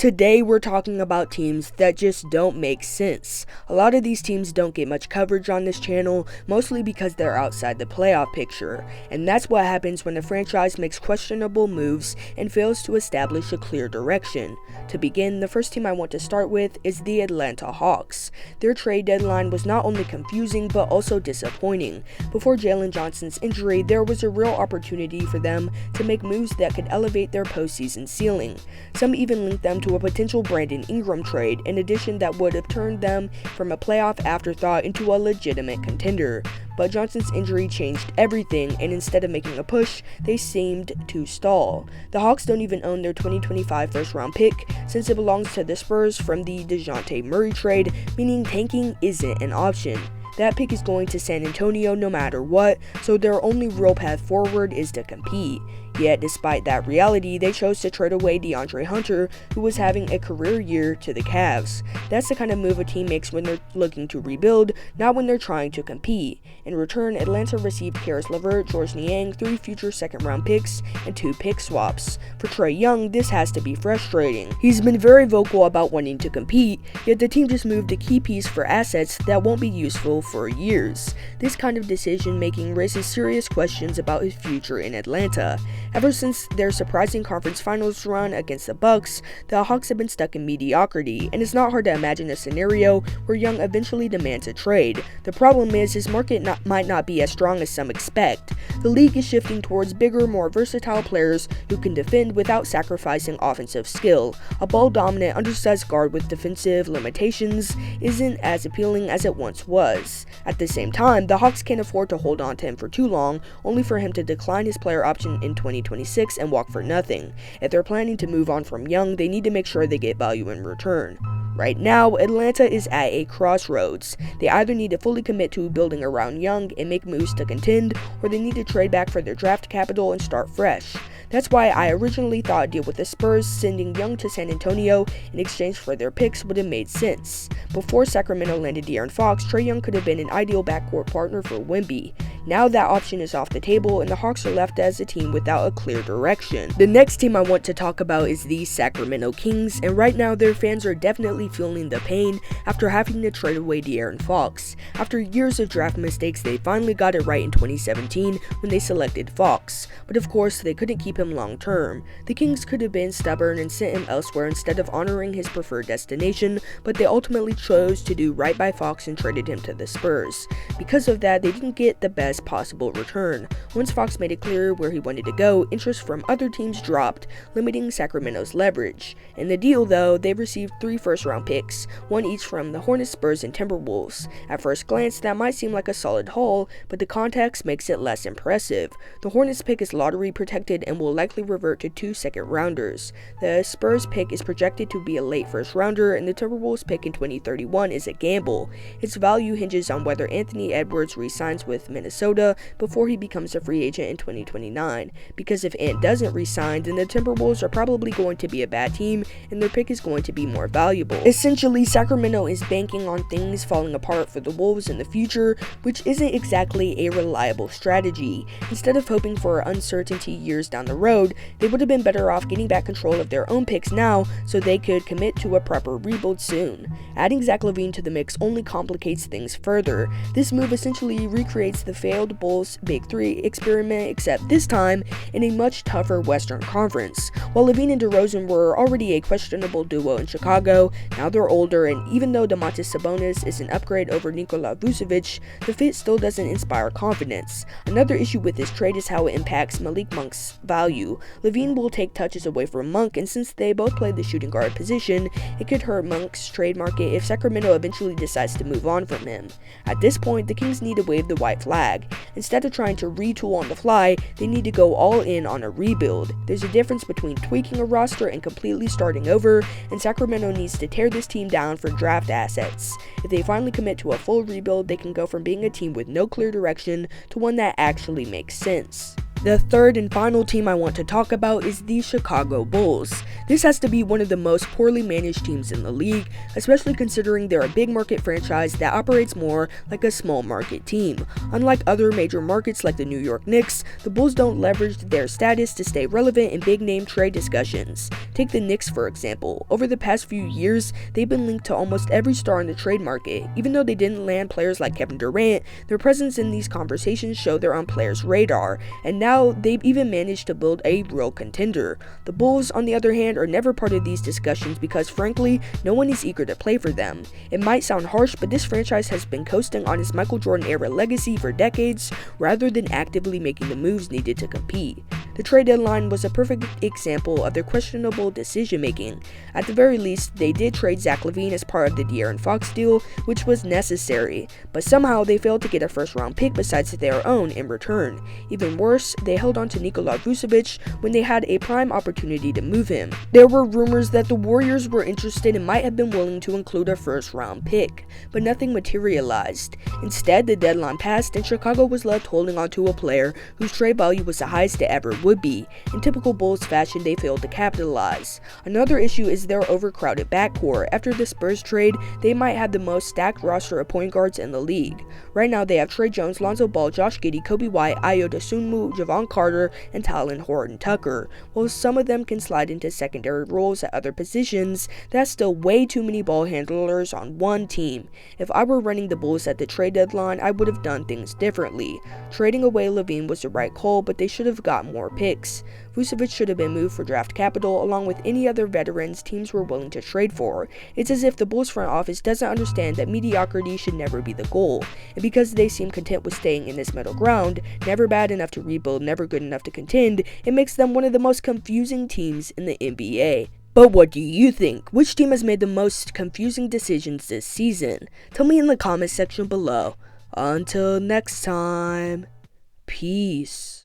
Today we're talking about teams that just don't make sense. A lot of these teams don't get much coverage on this channel, mostly because they're outside the playoff picture, and that's what happens when a franchise makes questionable moves and fails to establish a clear direction. To begin, the first team I want to start with is the Atlanta Hawks. Their trade deadline was not only confusing but also disappointing. Before Jalen Johnson's injury, there was a real opportunity for them to make moves that could elevate their postseason ceiling. Some even linked them to a potential Brandon Ingram trade, an addition that would have turned them from a playoff afterthought into a legitimate contender. But Johnson's injury changed everything, and instead of making a push, they seemed to stall. The Hawks don't even own their 2025 first-round pick, since it belongs to the Spurs from the DeJounte Murray trade, meaning tanking isn't an option. That pick is going to San Antonio no matter what, so their only real path forward is to compete. Yet, despite that reality, they chose to trade away DeAndre Hunter, who was having a career year, to the Cavs. That's the kind of move a team makes when they're looking to rebuild, not when they're trying to compete. In return, Atlanta received Caris LeVert, Georges Niang, 3 future second-round picks, and 2 pick swaps. For Trae Young, this has to be frustrating. He's been very vocal about wanting to compete, yet the team just moved a key piece for assets that won't be useful for years. This kind of decision-making raises serious questions about his future in Atlanta. Ever since their surprising conference finals run against the Bucks, the Hawks have been stuck in mediocrity, and it's not hard to imagine a scenario where Young eventually demands a trade. The problem is his market might not be as strong as some expect. The league is shifting towards bigger, more versatile players who can defend without sacrificing offensive skill. A ball-dominant, undersized guard with defensive limitations isn't as appealing as it once was. At the same time, the Hawks can't afford to hold on to him for too long, only for him to decline his player option in 2026 and walk for nothing. If they're planning to move on from Young, they need to make sure they get value in return. Right now, Atlanta is at a crossroads. They either need to fully commit to building around Young and make moves to contend, or they need to trade back for their draft capital and start fresh. That's why I originally thought a deal with the Spurs sending Young to San Antonio in exchange for their picks would have made sense. Before Sacramento landed De'Aaron Fox, Trae Young could have been an ideal backcourt partner for Wemby. Now that option is off the table, and the Hawks are left as a team without a clear direction. The next team I want to talk about is the Sacramento Kings, and right now their fans are definitely feeling the pain after having to trade away De'Aaron Fox. After years of draft mistakes, they finally got it right in 2017 when they selected Fox, but of course they couldn't keep him long term. The Kings could have been stubborn and sent him elsewhere instead of honoring his preferred destination, but they ultimately chose to do right by Fox and traded him to the Spurs. Because of that, they didn't get the best possible return. Once Fox made it clear where he wanted to go, interest from other teams dropped, limiting Sacramento's leverage. In the deal, though, they received 3 first-round picks, one each from the Hornets, Spurs, and Timberwolves. At first glance, that might seem like a solid haul, but the context makes it less impressive. The Hornets pick is lottery protected and will likely revert to 2 second-rounders. The Spurs pick is projected to be a late first-rounder, and the Timberwolves pick in 2031 is a gamble. Its value hinges on whether Anthony Edwards re-signs with Minnesota before he becomes a free agent in 2029. Because if Ant doesn't re-sign, then the Timberwolves are probably going to be a bad team, and their pick is going to be more valuable. Essentially, Sacramento is banking on things falling apart for the Wolves in the future, which isn't exactly a reliable strategy. Instead of hoping for uncertainty years down the road, they would have been better off getting back control of their own picks now so they could commit to a proper rebuild soon. Adding Zach LaVine to the mix only complicates things further. This move essentially recreates the failed Bulls Big 3 experiment, except this time in a much tougher Western Conference. While LaVine and DeRozan were already a questionable duo in Chicago, now they're older, and even though Domantas Sabonis is an upgrade over Nikola Vucevic, the fit still doesn't inspire confidence. Another issue with this trade is how it impacts Malik Monk's value. LaVine will take touches away from Monk, and since they both play the shooting guard position, it could hurt Monk's trade market if Sacramento eventually decides to move on from him. At this point, the Kings need to wave the white flag. Instead of trying to retool on the fly, they need to go all in on a rebuild. There's a difference between tweaking a roster and completely starting over, and Sacramento needs to tear this team down for draft assets. If they finally commit to a full rebuild, they can go from being a team with no clear direction to one that actually makes sense. The third and final team I want to talk about is the Chicago Bulls. This has to be one of the most poorly managed teams in the league, especially considering they're a big market franchise that operates more like a small market team. Unlike other major markets like the New York Knicks, the Bulls don't leverage their status to stay relevant in big name trade discussions. Take the Knicks for example. Over the past few years, they've been linked to almost every star in the trade market. Even though they didn't land players like Kevin Durant, their presence in these conversations show they're on players' radar, and now they've even managed to build a real contender. The Bulls, on the other hand, are never part of these discussions because frankly, no one is eager to play for them. It might sound harsh, but this franchise has been coasting on its Michael Jordan era legacy for decades rather than actively making the moves needed to compete. The trade deadline was a perfect example of their questionable decision making. At the very least, they did trade Zach LaVine as part of the De'Aaron Fox deal, which was necessary, but somehow they failed to get a first round pick besides their own in return. Even worse, they held on to Nikola Vucevic when they had a prime opportunity to move him. There were rumors that the Warriors were interested and might have been willing to include a first round pick, but nothing materialized. Instead, the deadline passed and Chicago was left holding on to a player whose trade value was the highest it ever would be. In typical Bulls fashion, they failed to capitalize. Another issue is their overcrowded backcourt. After the Spurs trade, they might have the most stacked roster of point guards in the league. Right now, they have Trey Jones, Lonzo Ball, Josh Giddey, Kobe White, Ayo Dosunmu, Javon Carter, and Talen Horton-Tucker. While some of them can slide into secondary roles at other positions, that's still way too many ball handlers on one team. If I were running the Bulls at the trade deadline, I would have done things differently. Trading away LaVine was the right call, but they should have got more picks. Vucevic should have been moved for draft capital along with any other veterans teams were willing to trade for. It's as if the Bulls front office doesn't understand that mediocrity should never be the goal, and because they seem content with staying in this middle ground, never bad enough to rebuild, never good enough to contend, it makes them one of the most confusing teams in the NBA. But what do you think? Which team has made the most confusing decisions this season? Tell me in the comments section below. Until next time, peace.